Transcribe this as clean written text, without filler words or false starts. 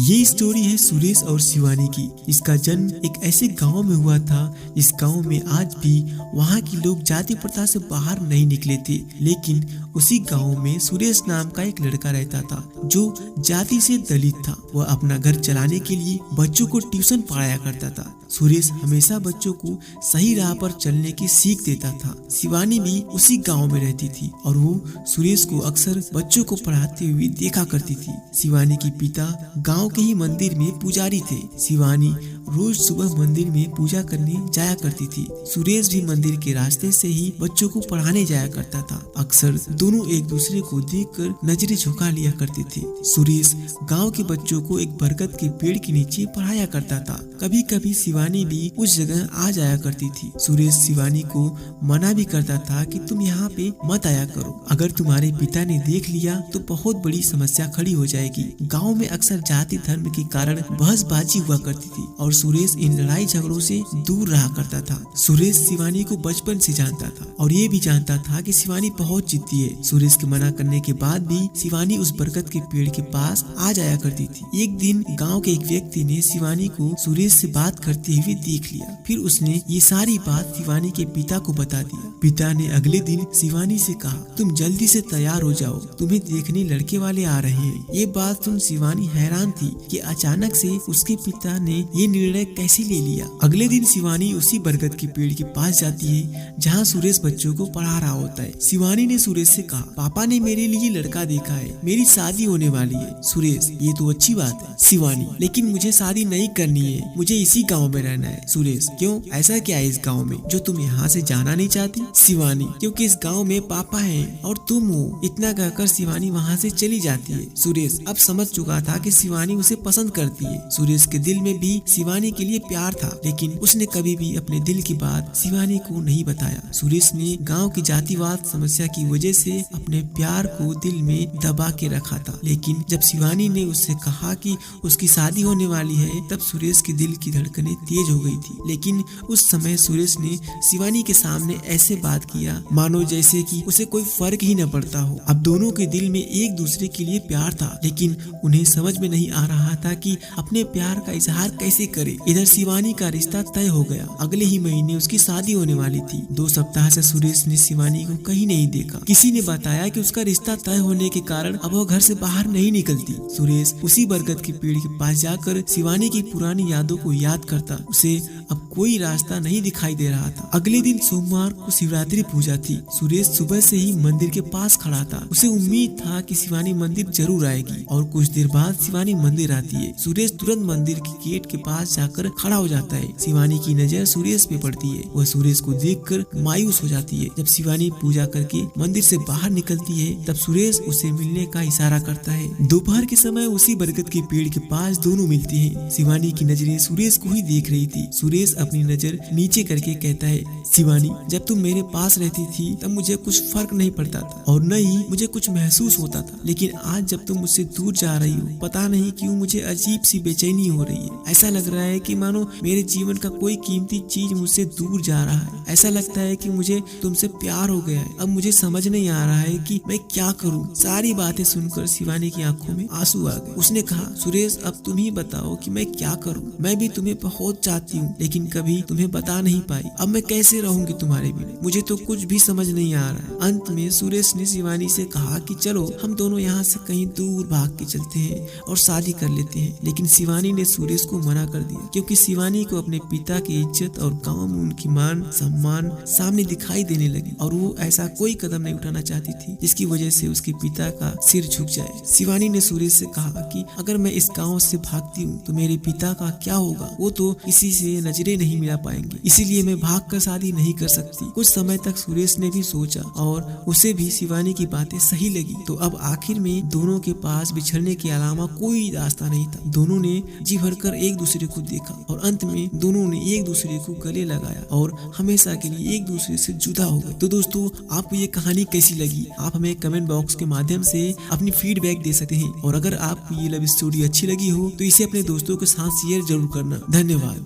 ये स्टोरी है सुरेश और शिवानी की। इसका जन्म एक ऐसे गांव में हुआ था जिस गांव में आज भी वहां के लोग जाति प्रथा से बाहर नहीं निकले थे। लेकिन उसी गांव में सुरेश नाम का एक लड़का रहता था जो जाति से दलित था। वह अपना घर चलाने के लिए बच्चों को ट्यूशन पढ़ाया करता था। सुरेश हमेशा बच्चों को सही राह पर चलने की सीख देता था। शिवानी भी उसी गांव में रहती थी और वो सुरेश को अक्सर बच्चों को पढ़ाते हुए देखा करती थी। शिवानी के पिता गांव के ही मंदिर में पुजारी थे। शिवानी रोज सुबह मंदिर में पूजा करने जाया करती थी। सुरेश भी मंदिर के रास्ते से ही बच्चों को पढ़ाने जाया करता था। अक्सर दोनों एक दूसरे को देखकर नजरें झुका लिया करते थे। सुरेश गांव के बच्चों को एक बरगद के पेड़ के नीचे पढ़ाया करता था। कभी कभी शिवानी भी उस जगह आ जाया करती थी। सुरेश शिवानी को मना भी करता था कि तुम यहाँ पे मत आया करो, अगर तुम्हारे पिता ने देख लिया तो बहुत बड़ी समस्या खड़ी हो जाएगी। गांव में अक्सर जाति धर्म के कारण बहसबाजी हुआ करती थी और सुरेश इन लड़ाई झगड़ों से दूर रहा करता था। सुरेश शिवानी को बचपन से जानता था और ये भी जानता था कि शिवानी बहुत जिद्दी है। सुरेश के मना करने के बाद भी शिवानी उस बरगद के पेड़ के पास आ जाया करती थी। एक दिन गांव के एक व्यक्ति ने शिवानी को सुरेश से बात करते हुए देख लिया। फिर उसने ये सारी बात शिवानी के पिता को बता दिया। पिता ने अगले दिन शिवानी से कहा, तुम जल्दी से तैयार हो जाओ, तुम्हें देखने लड़के वाले आ रहे हैं। ये बात सुन शिवानी हैरान थी कि अचानक से उसके पिता ने ये निर्णय कैसे ले लिया। अगले दिन शिवानी उसी बरगद के पेड़ के पास जाती है जहाँ सुरेश बच्चों को पढ़ा रहा होता है। शिवानी ने सुरेश से कहा, पापा ने मेरे लिए लड़का देखा है, मेरी शादी होने वाली है। सुरेश, ये तो अच्छी बात है। शिवानी, लेकिन मुझे शादी नहीं करनी है, मुझे इसी गाँव में रहना है। सुरेश, क्यों, ऐसा क्या है इस गाँव में जो तुम यहाँ से जाना नहीं चाहती? शिवानी, क्योंकि इस गाँव में पापा है और तुम हो। इतना कहकर शिवानी वहाँ से चली जाती है। सुरेश अब समझ चुका था कि शिवानी उसे पसंद करती है। सुरेश के दिल में भी शिवानी के लिए प्यार था, लेकिन उसने कभी भी अपने दिल की बात शिवानी को नहीं बताया। सुरेश ने गांव की जातिवाद समस्या की वजह से अपने प्यार को दिल में दबा के रखा था। लेकिन जब शिवानी ने उससे कहा कि उसकी शादी होने वाली है, तब सुरेश के दिल की धड़कनें तेज हो गई थी। लेकिन उस समय सुरेश ने शिवानी के सामने ऐसे बात किया मानो जैसे कि उसे कोई फर्क ही न पड़ता हो। अब दोनों के दिल में एक दूसरे के लिए प्यार था, लेकिन उन्हें समझ में नहीं आ रहा था कि अपने प्यार का इजहार कैसे करे। इधर शिवानी का रिश्ता तय हो गया। अगले ही महीने उसकी शादी होने वाली थी। 2 सप्ताह से सुरेश ने शिवानी को कहीं नहीं देखा। किसी ने बताया कि उसका रिश्ता तय होने के कारण अब वो घर से बाहर नहीं निकलती। सुरेश उसी बरगद के पेड़ के पास जाकर शिवानी की पुरानी यादों को याद करता। उसे अब कोई रास्ता नहीं दिखाई दे रहा था। अगले दिन सोमवार को शिवरात्रि पूजा थी। सुरेश सुबह से ही मंदिर के पास खड़ा था। उसे उम्मीद था कि शिवानी मंदिर जरूर आएगी और कुछ देर बाद शिवानी मंदिर आती है। सुरेश तुरंत मंदिर के गेट के पास जाकर खड़ा हो जाता है। शिवानी की नजर सुरेश पे पड़ती है। वह सुरेश को देखकर मायूस हो जाती है। जब शिवानी पूजा करके मंदिर से बाहर निकलती है, तब सुरेश उसे मिलने का इशारा करता है। दोपहर के समय उसी बरगद के पेड़ के पास दोनों मिलते हैं। शिवानी की नजरें सुरेश को ही देख रही थी। सुरेश अपनी नजर नीचे करके कहता है, शिवानी, जब तुम मेरे पास रहती थी तब मुझे कुछ फर्क नहीं पड़ता था और न ही मुझे कुछ महसूस होता था, लेकिन आज जब तुम मुझसे दूर जा रही हो, पता नहीं क्यों मुझे अजीब सी बेचैनी हो रही है। ऐसा लग रहा है कि मानो मेरे जीवन का कोई कीमती चीज मुझसे दूर जा रहा है। ऐसा लगता है कि मुझे तुमसे प्यार हो गया है। अब मुझे समझ नहीं आ रहा है कि मैं क्या करूं। सारी बातें सुनकर शिवानी की आंखों में आंसू आ गए। उसने कहा, सुरेश, अब तुम ही बताओ कि मैं क्या करूं। मैं भी तुम्हें बहुत चाहती हूँ, लेकिन कभी तुम्हें बता नहीं पाई। अब मैं कैसे रहूंगी तुम्हारे बिना? मुझे तो कुछ भी समझ नहीं आ रहा है। अंत में सुरेश ने शिवानी से कहा कि चलो हम दोनों यहाँ से कहीं दूर भाग के चलते हैं और शादी कर लेते हैं। लेकिन शिवानी ने सुरेश को मना कर दिया, क्योंकि शिवानी को अपने पिता की इज्जत और गांव में उनकी मान सम्मान सामने दिखाई देने लगी और वो ऐसा कोई कदम नहीं उठाना चाहती थी जिसकी वजह से उसके पिता का सिर झुक जाए। शिवानी ने सुरेश से कहा कि अगर मैं इस गाँव से भागती हूँ तो मेरे पिता का क्या होगा? वो तो किसी से नजरें नहीं मिला पाएंगे, इसीलिए मैं भाग कर शादी नहीं कर सकती। कुछ समय तक सुरेश ने भी सोचा और उसे भी शिवानी की बातें सही लगी। तो अब आखिर में दोनों के पास बिछड़ने के अलावा कोई रास्ता नहीं था। दोनों ने जी भरकर एक दूसरे को देखा और अंत में दोनों ने एक दूसरे को गले लगाया और हमेशा के लिए एक दूसरे से जुदा हो गए। तो दोस्तों, आपको ये कहानी कैसी लगी? आप हमें कमेंट बॉक्स के माध्यम से अपनी फीडबैक दे सकते हैं और अगर आपको ये लव स्टोरी अच्छी लगी हो तो इसे अपने दोस्तों के साथ शेयर जरूर करना। धन्यवाद।